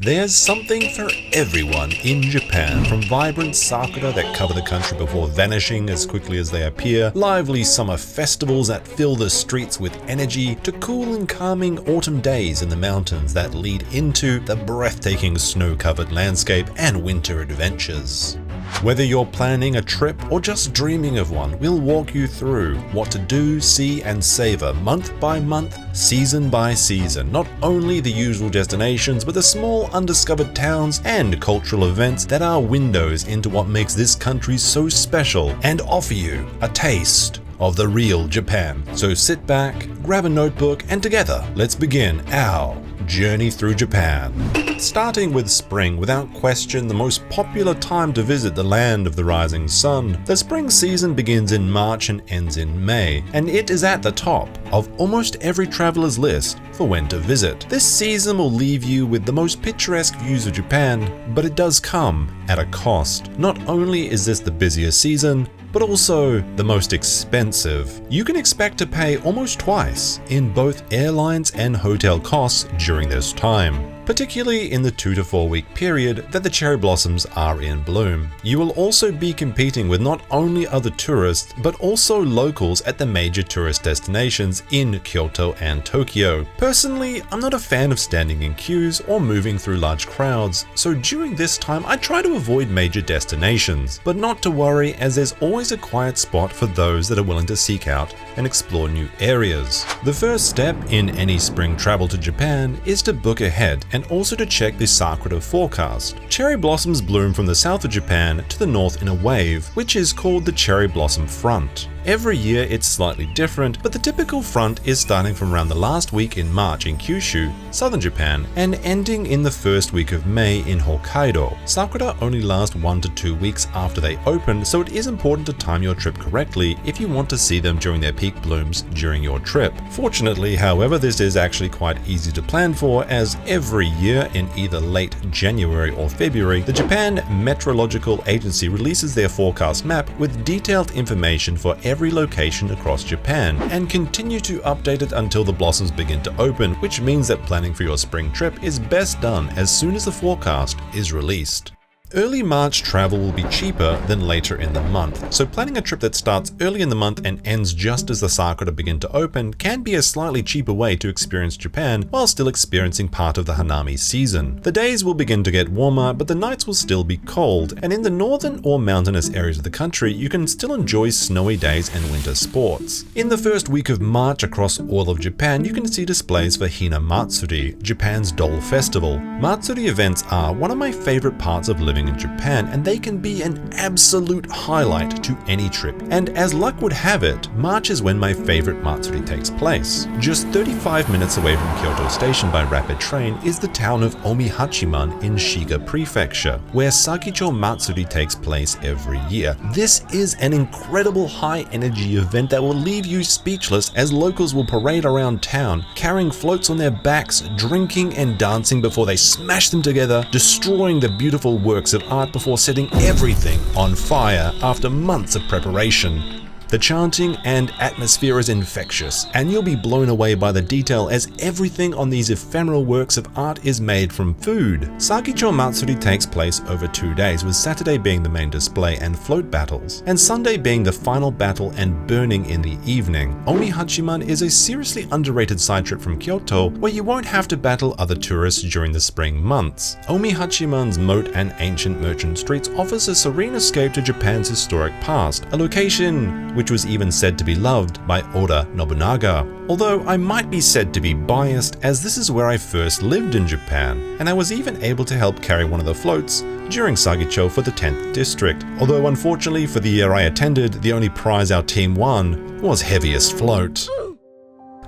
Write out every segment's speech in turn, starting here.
There's something for everyone in Japan, from vibrant sakura that cover the country before vanishing as quickly as they appear, lively summer festivals that fill the streets with energy, to cool and calming autumn days in the mountains that lead into the breathtaking snow-covered landscape and winter adventures. Whether you're planning a trip or just dreaming of one, we'll walk you through what to do, see, and savor month by month, season by season. Not only the usual destinations, but the small undiscovered towns and cultural events that are windows into what makes this country so special and offer you a taste of the real Japan. So sit back, grab a notebook, and together, let's begin our journey through Japan. Starting with spring, without question the most popular time to visit the land of the rising sun. The spring season begins in March and ends in May, and it is at the top of almost every traveler's list for when to visit. This season will leave you with the most picturesque views of Japan, but it does come at a cost. Not only is this the busiest season, but also the most expensive. You can expect to pay almost twice in both airlines and hotel costs during this time, particularly in the 2 to 4 week period that the cherry blossoms are in bloom. You will also be competing with not only other tourists, but also locals at the major tourist destinations in Kyoto and Tokyo. Personally, I'm not a fan of standing in queues or moving through large crowds, so during this time I try to avoid major destinations. But not to worry, as there's always a quiet spot for those that are willing to seek out and explore new areas. The first step in any spring travel to Japan is to book ahead and also to check the Sakura forecast. Cherry blossoms bloom from the south of Japan to the north in a wave, which is called the cherry blossom front. Every year it's slightly different, but the typical front is starting from around the last week in March in Kyushu, southern Japan, and ending in the first week of May in Hokkaido. Sakura only last 1 to 2 weeks after they open, so it is important to time your trip correctly if you want to see them during their peak blooms during your trip. Fortunately, however, this is actually quite easy to plan for, as every year in either late January or February, the Japan Meteorological Agency releases their forecast map with detailed information for every location across Japan, and continue to update it until the blossoms begin to open, which means that planning for your spring trip is best done as soon as the forecast is released. Early March travel will be cheaper than later in the month, so planning a trip that starts early in the month and ends just as the sakura begin to open can be a slightly cheaper way to experience Japan while still experiencing part of the Hanami season. The days will begin to get warmer, but the nights will still be cold, and in the northern or mountainous areas of the country, you can still enjoy snowy days and winter sports. In the first week of March across all of Japan, you can see displays for Hina Matsuri, Japan's doll festival. Matsuri events are one of my favorite parts of living in Japan, and they can be an absolute highlight to any trip. And as luck would have it, March is when my favorite Matsuri takes place. Just 35 minutes away from Kyoto Station by rapid train is the town of Omihachiman in Shiga Prefecture, where Sakicho Matsuri takes place every year. This is an incredible high-energy event that will leave you speechless, as locals will parade around town, carrying floats on their backs, drinking and dancing before they smash them together, destroying the beautiful works of art before setting everything on fire after months of preparation. The chanting and atmosphere is infectious, and you'll be blown away by the detail, as everything on these ephemeral works of art is made from food. Sakicho Matsuri takes place over 2 days, with Saturday being the main display and float battles, and Sunday being the final battle and burning in the evening. Omihachiman is a seriously underrated side trip from Kyoto, where you won't have to battle other tourists during the spring months. Omihachiman's moat and ancient merchant streets offers a serene escape to Japan's historic past, a location which was even said to be loved by Oda Nobunaga. Although I might be said to be biased, as this is where I first lived in Japan, and I was even able to help carry one of the floats during Sagicho for the 10th district. Although unfortunately for the year I attended, the only prize our team won was heaviest float.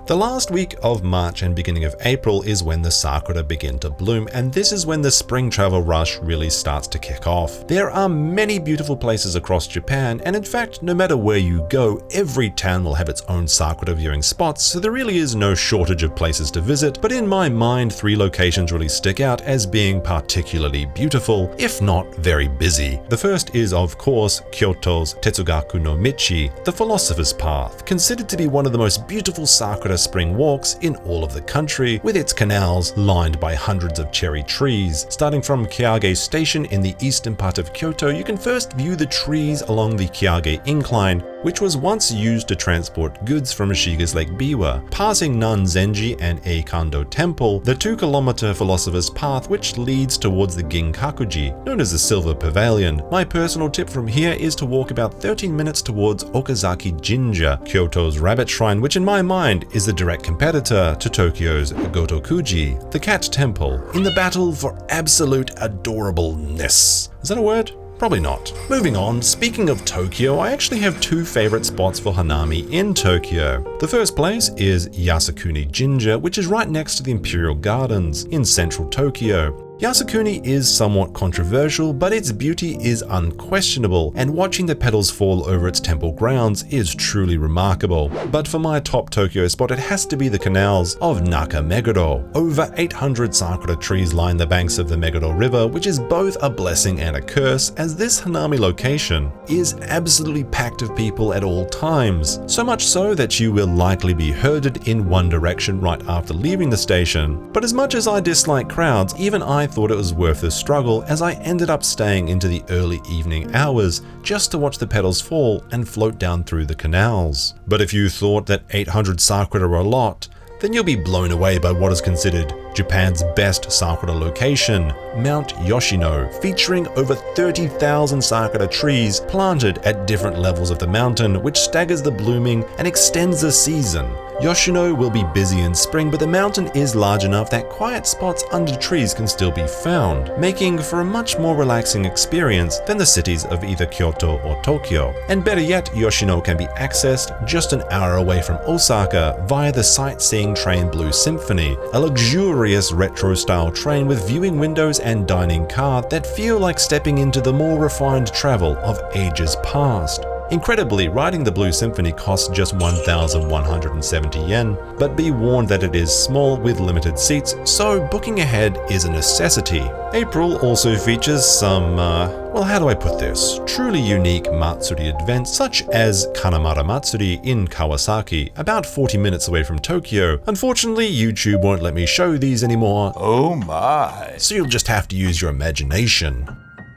The last week of March and beginning of April is when the sakura begin to bloom, and this is when the spring travel rush really starts to kick off. There are many beautiful places across Japan, and in fact, no matter where you go, every town will have its own sakura viewing spots, so there really is no shortage of places to visit. But in my mind, 3 locations really stick out as being particularly beautiful, if not very busy. The first is, of course, Kyoto's Tetsugaku no Michi, the Philosopher's Path, considered to be one of the most beautiful sakura Sakura spring walks in all of the country, with its canals lined by hundreds of cherry trees. Starting from Kyoage Station in the eastern part of Kyoto, you can first view the trees along the Kyoage Incline, which was once used to transport goods from Shiga's Lake Biwa. Passing Nanzenji and Eikando Temple, the 2-kilometer Philosopher's Path which leads towards the Ginkakuji, known as the Silver Pavilion. My personal tip from here is to walk about 13 minutes towards Okazaki Jinja, Kyoto's rabbit shrine, which in my mind is the direct competitor to Tokyo's Gotokuji, the cat temple, in the battle for absolute adorableness. Is that a word? Probably not. Moving on, speaking of Tokyo, I actually have two favorite spots for Hanami in Tokyo. The first place is Yasukuni Jinja, which is right next to the Imperial Gardens in central Tokyo. Yasukuni is somewhat controversial, but its beauty is unquestionable, and watching the petals fall over its temple grounds is truly remarkable. But for my top Tokyo spot, it has to be the canals of Nakameguro. Over 800 sakura trees line the banks of the Meguro River, which is both a blessing and a curse, as this Hanami location is absolutely packed of people at all times. So much so that you will likely be herded in one direction right after leaving the station. But as much as I dislike crowds, even I thought it was worth the struggle, as I ended up staying into the early evening hours just to watch the petals fall and float down through the canals. But if you thought that 800 sakura were a lot, then you'll be blown away by what is considered Japan's best sakura location, Mount Yoshino, featuring over 30,000 sakura trees planted at different levels of the mountain, which staggers the blooming and extends the season. Yoshino will be busy in spring, but the mountain is large enough that quiet spots under trees can still be found, making for a much more relaxing experience than the cities of either Kyoto or Tokyo. And better yet, Yoshino can be accessed just an hour away from Osaka via the sightseeing train Blue Symphony, a luxurious retro-style train with viewing windows and dining car that feel like stepping into the more refined travel of ages past. Incredibly, riding the Blue Symphony costs just 1,170 yen, but be warned that it is small with limited seats, so booking ahead is a necessity. April also features some, well, how do I put this? Truly unique Matsuri events such as Kanamara Matsuri in Kawasaki, about 40 minutes away from Tokyo. Unfortunately, YouTube won't let me show these anymore. Oh my. So you'll just have to use your imagination.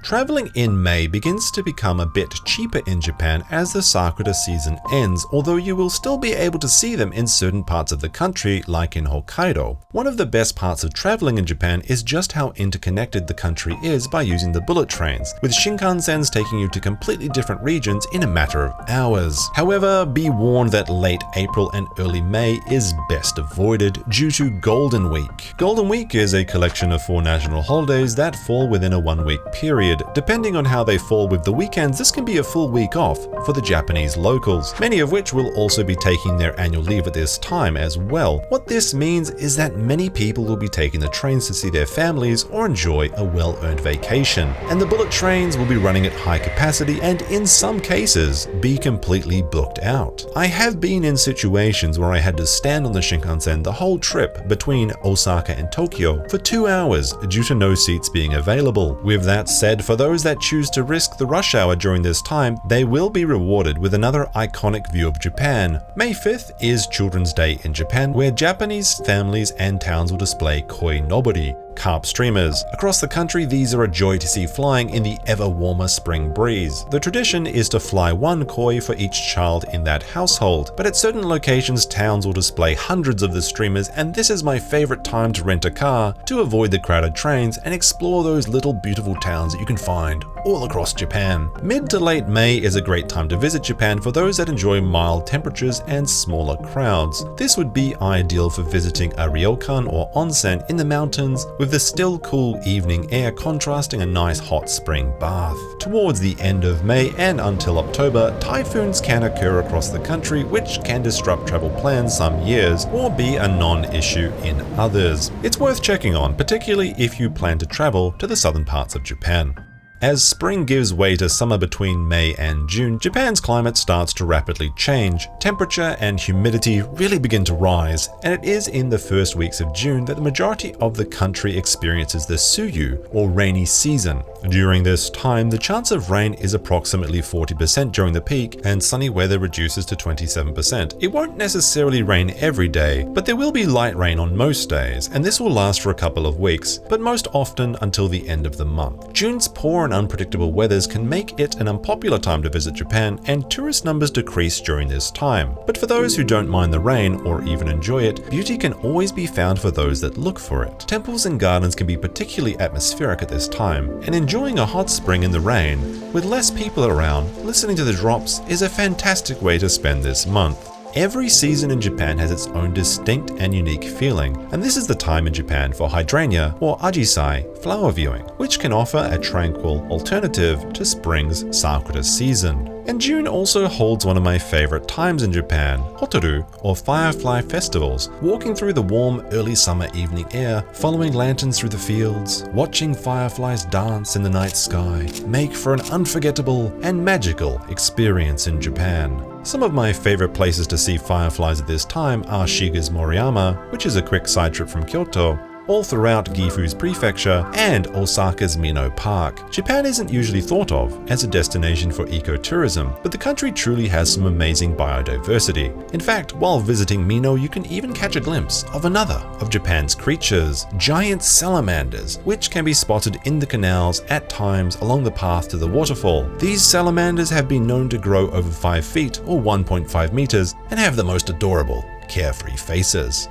Traveling in May begins to become a bit cheaper in Japan as the Sakura season ends, although you will still be able to see them in certain parts of the country, like in Hokkaido. One of the best parts of traveling in Japan is just how interconnected the country is by using the bullet trains, with Shinkansens taking you to completely different regions in a matter of hours. However, be warned that late April and early May is best avoided due to Golden Week. Golden Week is a collection of 4 national holidays that fall within a 1-week period. Depending on how they fall with the weekends, this can be a full week off for the Japanese locals, many of which will also be taking their annual leave at this time as well. What this means is that many people will be taking the trains to see their families or enjoy a well-earned vacation, and the bullet trains will be running at high capacity and in some cases be completely booked out. I have been in situations where I had to stand on the Shinkansen the whole trip between Osaka and Tokyo for 2 hours due to no seats being available. With that said, for those that choose to risk the rush hour during this time, they will be rewarded with another iconic view of Japan. May 5th is Children's Day in Japan, where Japanese families and towns will display koi nobori, carp streamers. Across the country, these are a joy to see flying in the ever warmer spring breeze. The tradition is to fly 1 koi for each child in that household, but at certain locations, towns will display hundreds of the streamers, and this is my favorite time to rent a car to avoid the crowded trains and explore those little beautiful towns that you can find all across Japan. Mid to late May is a great time to visit Japan for those that enjoy mild temperatures and smaller crowds. This would be ideal for visiting a ryokan or onsen in the mountains, with the still cool evening air contrasting a nice hot spring bath. Towards the end of May and until October, typhoons can occur across the country, which can disrupt travel plans some years or be a non-issue in others. It's worth checking on, particularly if you plan to travel to the southern parts of Japan. As spring gives way to summer between May and June, Japan's climate starts to rapidly change. Temperature and humidity really begin to rise, and it is in the first weeks of June that the majority of the country experiences the Suyu, or rainy season. During this time, the chance of rain is approximately 40% during the peak, and sunny weather reduces to 27%. It won't necessarily rain every day, but there will be light rain on most days, and this will last for a couple of weeks, but most often until the end of the month. June's poor and unpredictable weathers can make it an unpopular time to visit Japan, and tourist numbers decrease during this time. But for those who don't mind the rain or even enjoy it, beauty can always be found for those that look for it. Temples and gardens can be particularly atmospheric at this time, and enjoying a hot spring in the rain, with less people around, listening to the drops is a fantastic way to spend this month. Every season in Japan has its own distinct and unique feeling, and this is the time in Japan for hydrangea or ajisai flower viewing, which can offer a tranquil alternative to spring's Sakura season. And June also holds one of my favorite times in Japan, Hotaru or Firefly festivals, walking through the warm early summer evening air, following lanterns through the fields, watching fireflies dance in the night sky, make for an unforgettable and magical experience in Japan. Some of my favorite places to see fireflies at this time are Shiga's Moriyama, which is a quick side trip from Kyoto, all throughout Gifu's prefecture, and Osaka's Mino Park. Japan isn't usually thought of as a destination for ecotourism, but the country truly has some amazing biodiversity. In fact, while visiting Mino, you can even catch a glimpse of another of Japan's creatures, giant salamanders, which can be spotted in the canals at times along the path to the waterfall. These salamanders have been known to grow over 5 feet or 1.5 meters and have the most adorable, carefree faces.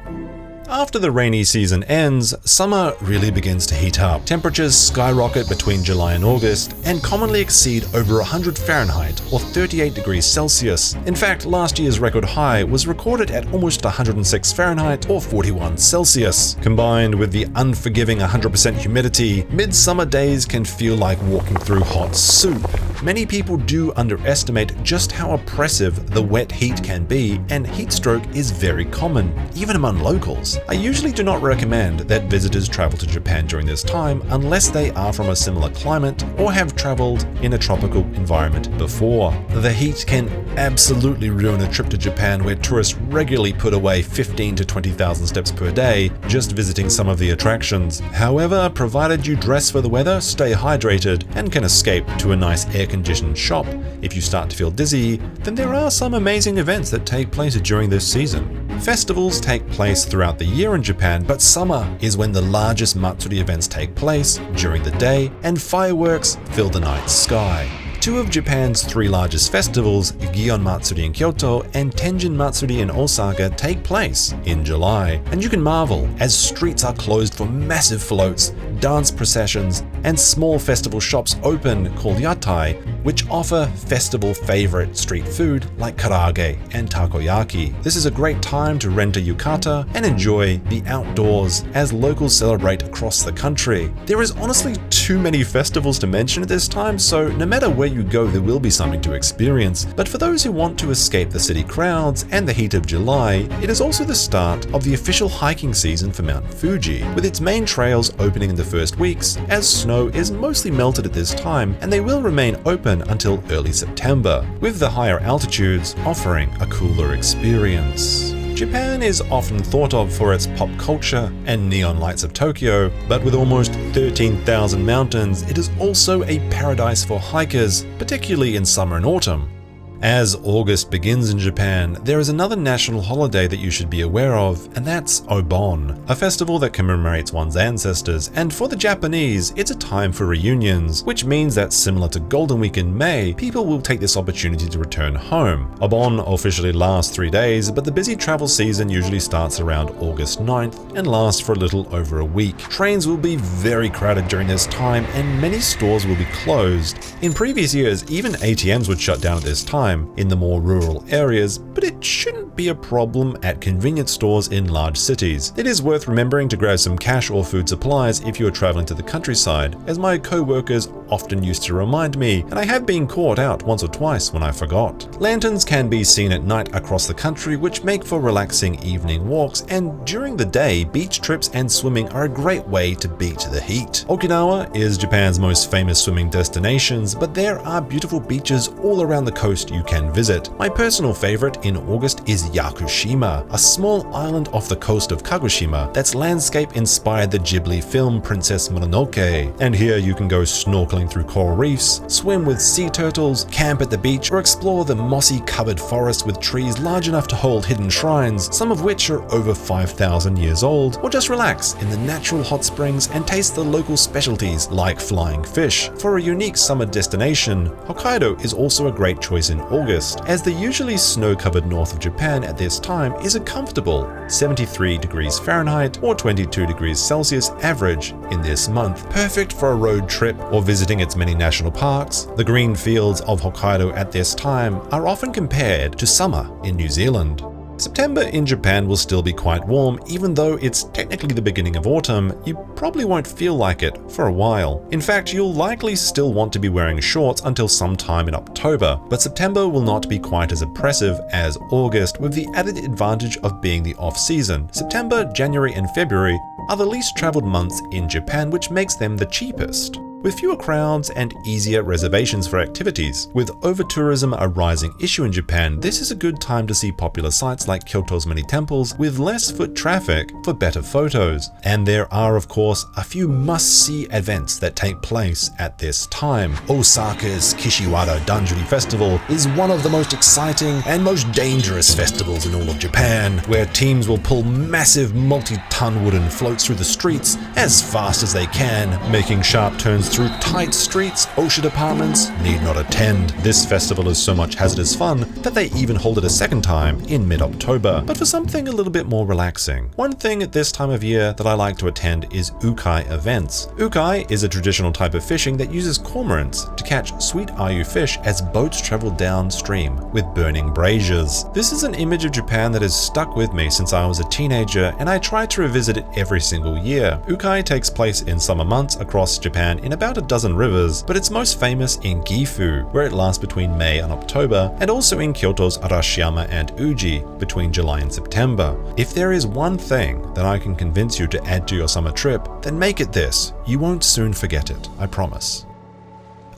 After the rainy season ends, summer really begins to heat up. Temperatures skyrocket between July and August and commonly exceed over 100 Fahrenheit or 38 degrees Celsius. In fact, last year's record high was recorded at almost 106 Fahrenheit or 41 Celsius. Combined with the unforgiving 100% humidity, midsummer days can feel like walking through hot soup. Many people do underestimate just how oppressive the wet heat can be, and heat stroke is very common, even among locals. I usually do not recommend that visitors travel to Japan during this time unless they are from a similar climate or have traveled in a tropical environment before. The heat can absolutely ruin a trip to Japan, where tourists regularly put away 15 to 20,000 steps per day just visiting some of the attractions. However, provided you dress for the weather, stay hydrated, and can escape to a nice air-conditioned shop if you start to feel dizzy, then there are some amazing events that take place during this season. Festivals take place throughout the year in Japan, but summer is when the largest matsuri events take place during the day and fireworks fill the night sky. Two of Japan's 3 largest festivals, Gion Matsuri in Kyoto and Tenjin Matsuri in Osaka, take place in July, and you can marvel as streets are closed for massive floats, dance processions, and small festival shops open called yatai, which offer festival favorite street food like karaage and takoyaki. This is a great time to rent a yukata and enjoy the outdoors as locals celebrate across the country. There is honestly too many festivals to mention at this time, so no matter where you go, there will be something to experience. But for those who want to escape the city crowds and the heat of July, it is also the start of the official hiking season for Mount Fuji, with its main trails opening in the first weeks, as snow is mostly melted at this time, and they will remain open until early September, with the higher altitudes offering a cooler experience. Japan is often thought of for its pop culture and neon lights of Tokyo, but with almost 13,000 mountains, it is also a paradise for hikers, particularly in summer and autumn. As August begins in Japan, there is another national holiday that you should be aware of, and that's OBON, a festival that commemorates one's ancestors, and for the Japanese, it's a time for reunions, which means that similar to Golden Week in May, people will take this opportunity to return home. OBON officially lasts 3 days, but the busy travel season usually starts around August 9th and lasts for a little over a week. Trains will be very crowded during this time, and many stores will be closed. In previous years, even ATMs would shut down at this time in the more rural areas, but it shouldn't be a problem at convenience stores in large cities. It is worth remembering to grab some cash or food supplies if you are traveling to the countryside, as my co-workers often used to remind me, and I have been caught out once or twice when I forgot. Lanterns can be seen at night across the country, which make for relaxing evening walks, and during the day, beach trips and swimming are a great way to beat the heat. Okinawa is Japan's most famous swimming destinations, but there are beautiful beaches all around the coast you can visit. My personal favorite in August is Yakushima, a small island off the coast of Kagoshima that's landscape inspired the Ghibli film Princess Mononoke. And here you can go snorkeling through coral reefs, swim with sea turtles, camp at the beach, or explore the mossy covered forest with trees large enough to hold hidden shrines, some of which are over 5,000 years old, or just relax in the natural hot springs and taste the local specialties like flying fish. For a unique summer destination, Hokkaido is also a great choice in August, as the usually snow-covered north of Japan at this time is a comfortable 73 degrees Fahrenheit or 22 degrees Celsius average in this month, perfect for a road trip or visiting its many national parks. The green fields of Hokkaido at this time are often compared to summer in New Zealand. September in Japan will still be quite warm, even though it's technically the beginning of autumn. You probably won't feel like it for a while. In fact, you'll likely still want to be wearing shorts until sometime in October, but September will not be quite as oppressive as August, with the added advantage of being the off-season. September, January, and February are the least traveled months in Japan, which makes them the cheapest, with fewer crowds and easier reservations for activities. With over-tourism a rising issue in Japan, this is a good time to see popular sites like Kyoto's many temples with less foot traffic for better photos. And there are, of course, a few must-see events that take place at this time. Osaka's Kishiwada Danjuri Festival is one of the most exciting and most dangerous festivals in all of Japan, where teams will pull massive multi-ton wooden floats through the streets as fast as they can, making sharp turns through tight streets Osha departments need not attend. This festival is so much hazardous fun that they even hold it a second time in mid-October, but for something a little bit more relaxing. One thing at this time of year that I like to attend is ukai events. Ukai is a traditional type of fishing that uses cormorants to catch sweet ayu fish as boats travel downstream with burning braziers. This is an image of Japan that has stuck with me since I was a teenager, and I try to revisit it every single year. Ukai takes place in summer months across Japan in about a dozen rivers, but it's most famous in Gifu, where it lasts between May and October, and also in Kyoto's Arashiyama and Uji between July and September. If there is one thing that I can convince you to add to your summer trip, then make it this. You won't soon forget it, I promise.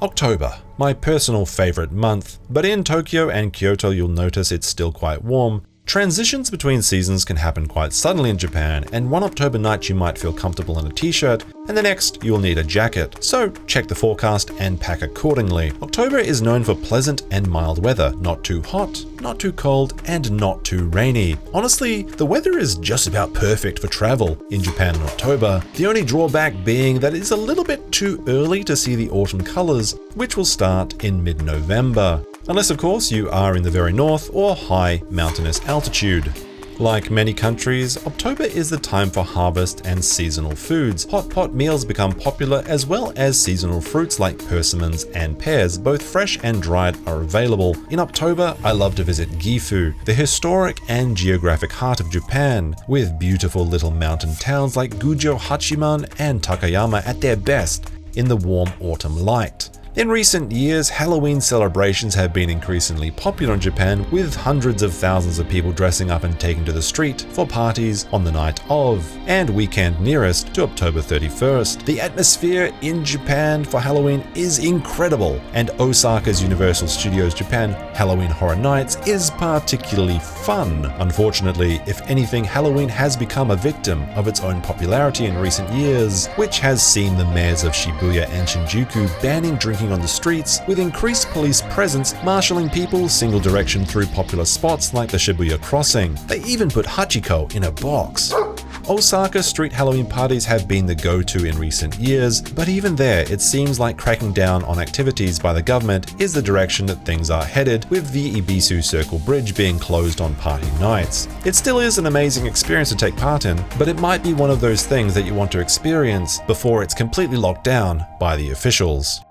October, my personal favorite month, but in Tokyo and Kyoto you'll notice it's still quite warm. Transitions between seasons can happen quite suddenly in Japan, and one October night you might feel comfortable in a t-shirt, and the next you'll need a jacket. So check the forecast and pack accordingly. October is known for pleasant and mild weather, not too hot, not too cold, and not too rainy. Honestly, the weather is just about perfect for travel in Japan in October, the only drawback being that it's a little bit too early to see the autumn colors, which will start in mid-November. Unless of course you are in the very north or high mountainous altitude. Like many countries, October is the time for harvest and seasonal foods. Hot pot meals become popular, as well as seasonal fruits like persimmons and pears. Both fresh and dried are available. In October, I love to visit Gifu, the historic and geographic heart of Japan, with beautiful little mountain towns like Gujo Hachiman and Takayama at their best in the warm autumn light. In recent years, Halloween celebrations have been increasingly popular in Japan, with hundreds of thousands of people dressing up and taking to the street for parties on the night of, and weekend nearest to October 31st. The atmosphere in Japan for Halloween is incredible, and Osaka's Universal Studios Japan Halloween Horror Nights is particularly fun. Unfortunately, if anything, Halloween has become a victim of its own popularity in recent years, which has seen the mayors of Shibuya and Shinjuku banning drinking on the streets, with increased police presence marshalling people single direction through popular spots like the Shibuya crossing. They even put Hachiko in a box. Osaka street Halloween parties have been the go-to in recent years, but even there, it seems like cracking down on activities by the government is the direction that things are headed, with the Ibisu Circle Bridge being closed on party nights. It still is an amazing experience to take part in, but it might be one of those things that you want to experience before it's completely locked down by the officials.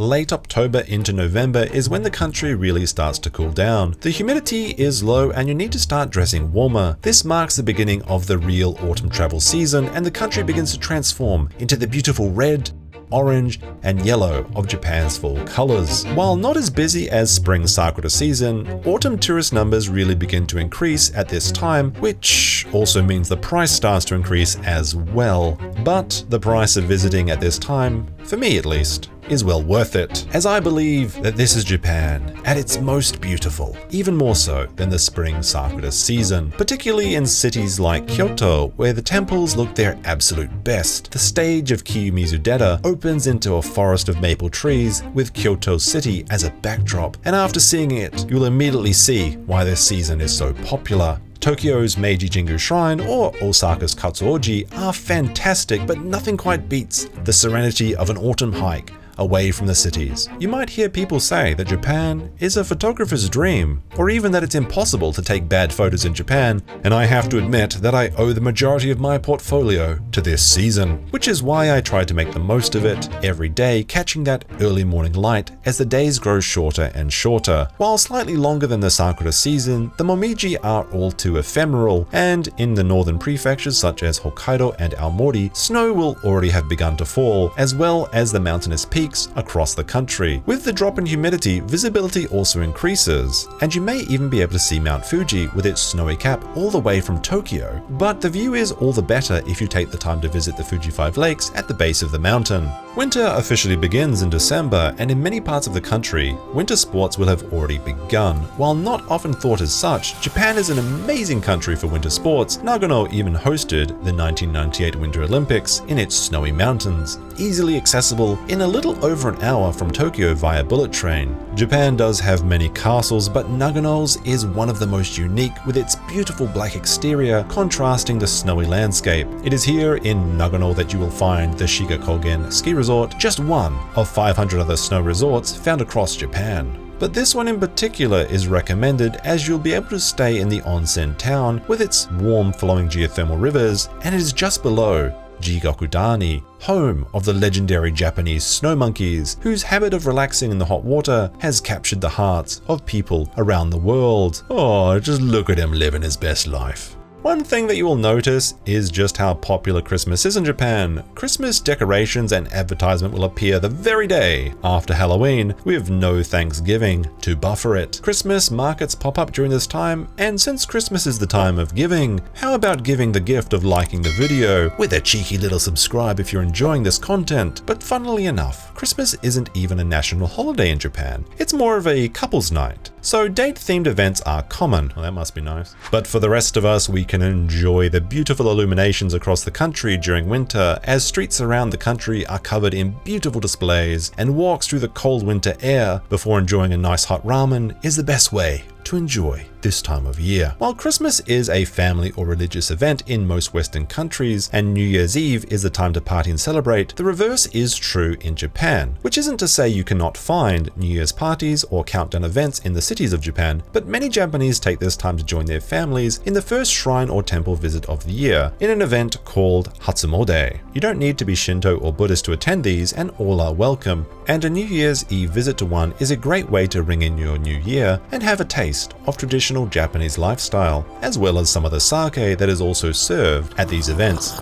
Late October into November is when the country really starts to cool down. The humidity is low and you need to start dressing warmer. This marks the beginning of the real autumn travel season, and the country begins to transform into the beautiful red, orange, and yellow of Japan's fall colors. While not as busy as spring Sakura season, autumn tourist numbers really begin to increase at this time, which also means the price starts to increase as well. But the price of visiting at this time, for me at least, is well worth it, as I believe that this is Japan at its most beautiful, even more so than the spring Sakura season, particularly in cities like Kyoto, where the temples look their absolute best. The stage of Kiyomizu-dera opens into a forest of maple trees with Kyoto City as a backdrop, and after seeing it, you'll immediately see why this season is so popular. Tokyo's Meiji Jingu Shrine or Osaka's Katsuoji are fantastic, but nothing quite beats the serenity of an autumn hike away from the cities. You might hear people say that Japan is a photographer's dream, or even that it's impossible to take bad photos in Japan, and I have to admit that I owe the majority of my portfolio to this season, which is why I try to make the most of it every day, catching that early morning light as the days grow shorter and shorter. While slightly longer than the Sakura season, the Momiji are all too ephemeral, and in the northern prefectures such as Hokkaido and Aomori, snow will already have begun to fall, as well as the mountainous peaks across the country. With the drop in humidity, visibility also increases, and you may even be able to see Mount Fuji with its snowy cap all the way from Tokyo. But the view is all the better if you take the time to visit the Fuji 5 lakes at the base of the mountain. Winter officially begins in December, and in many parts of the country, winter sports will have already begun. While not often thought as such, Japan is an amazing country for winter sports. Nagano even hosted the 1998 Winter Olympics in its snowy mountains, easily accessible in a little over an hour from Tokyo via bullet train. Japan does have many castles, but Nagano's is one of the most unique, with its beautiful black exterior contrasting the snowy landscape. It is here in Nagano that you will find the Shiga Kogen ski resort, just one of 500 other snow resorts found across Japan. But this one in particular is recommended, as you'll be able to stay in the onsen town with its warm flowing geothermal rivers, and it is just below Jigakudani, home of the legendary Japanese snow monkeys, whose habit of relaxing in the hot water has captured the hearts of people around the world. Oh, just look at him living his best life. One thing that you will notice is just how popular Christmas is in Japan. Christmas decorations and advertisement will appear the very day after Halloween, with no Thanksgiving to buffer it. Christmas markets pop up during this time, and since Christmas is the time of giving, how about giving the gift of liking the video with a cheeky little subscribe if you're enjoying this content? But funnily enough, Christmas isn't even a national holiday in Japan. It's more of a couple's night. So date-themed events are common. Well, that must be nice. But for the rest of us, we can enjoy the beautiful illuminations across the country during winter, as streets around the country are covered in beautiful displays, and walks through the cold winter air before enjoying a nice hot ramen is the best way to enjoy this time of year. While Christmas is a family or religious event in most Western countries, and New Year's Eve is the time to party and celebrate, the reverse is true in Japan, which isn't to say you cannot find New Year's parties or countdown events in the cities of Japan, but many Japanese take this time to join their families in the first shrine or temple visit of the year, in an event called Hatsumode. You don't need to be Shinto or Buddhist to attend these, and all are welcome, and a New Year's Eve visit to one is a great way to ring in your new year and have a taste of traditional Japanese lifestyle, as well as some of the sake that is also served at these events.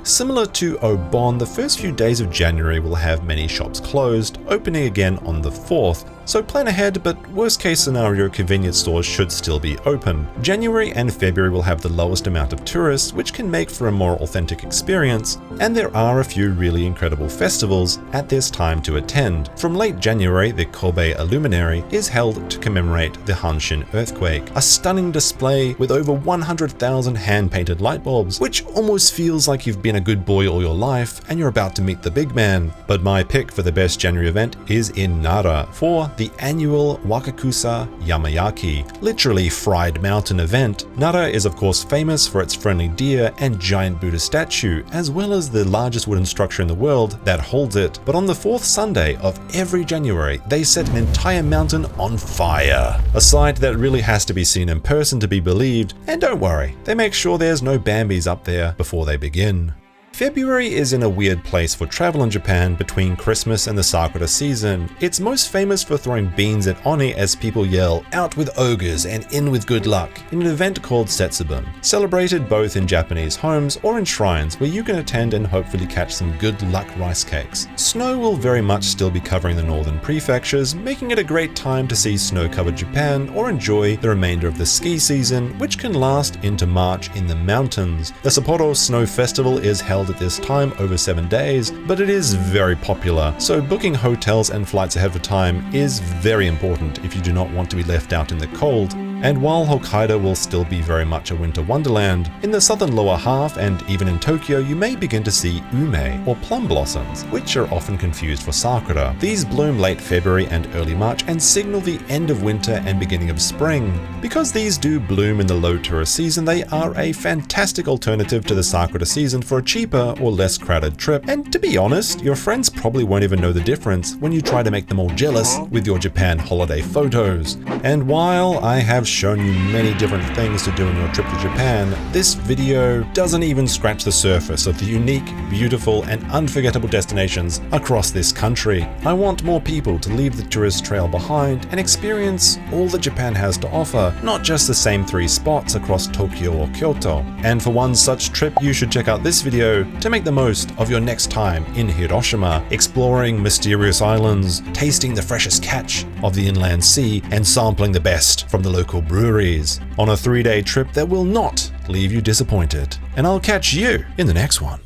Similar to OBON, the first few days of January will have many shops closed, opening again on the 4th, so plan ahead, but worst case scenario, convenience stores should still be open. January and February will have the lowest amount of tourists, which can make for a more authentic experience, and there are a few really incredible festivals at this time to attend. From late January, the Kobe Illuminary is held to commemorate the Hanshin earthquake, a stunning display with over 100,000 hand-painted light bulbs, which almost feels like you've been a good boy all your life and you're about to meet the big man. But my pick for the best January event is in Nara for the annual Wakakusa Yamayaki, literally fried mountain event. Nara is of course famous for its friendly deer and giant Buddha statue, as well as the largest wooden structure in the world that holds it. But on the 4th Sunday of every January, they set an entire mountain on fire. A sight that really has to be seen in person to be believed, and don't worry, they make sure there's no Bambis up there before they begin. February is in a weird place for travel in Japan between Christmas and the Sakura season. It's most famous for throwing beans at Oni as people yell, "Out with ogres and in with good luck," in an event called Decemeber, celebrated both in Japanese homes or in shrines where you can attend and hopefully catch some good luck rice cakes. Snow will very much still be covering the northern prefectures, making it a great time to see snow-covered Japan or enjoy the remainder of the ski season, which can last into March in the mountains. The Sapporo Snow Festival is held at this time over 7 days, but it is very popular, so booking hotels and flights ahead of time is very important if you do not want to be left out in the cold. And while Hokkaido will still be very much a winter wonderland, in the southern lower half and even in Tokyo you may begin to see ume, or plum blossoms, which are often confused for sakura. These bloom late February and early March and signal the end of winter and beginning of spring. Because these do bloom in the low tourist season, they are a fantastic alternative to the sakura season for a cheaper or less crowded trip. And to be honest, your friends probably won't even know the difference when you try to make them all jealous with your Japan holiday photos. And while I have shown you many different things to do on your trip to Japan, this video doesn't even scratch the surface of the unique, beautiful, and unforgettable destinations across this country. I want more people to leave the tourist trail behind and experience all that Japan has to offer, not just the same 3 spots across Tokyo or Kyoto. And for one such trip, you should check out this video to make the most of your next time in Hiroshima, exploring mysterious islands, tasting the freshest catch of the inland sea, and sampling the best from the local breweries on a 3-day trip that will not leave you disappointed. And I'll catch you in the next one.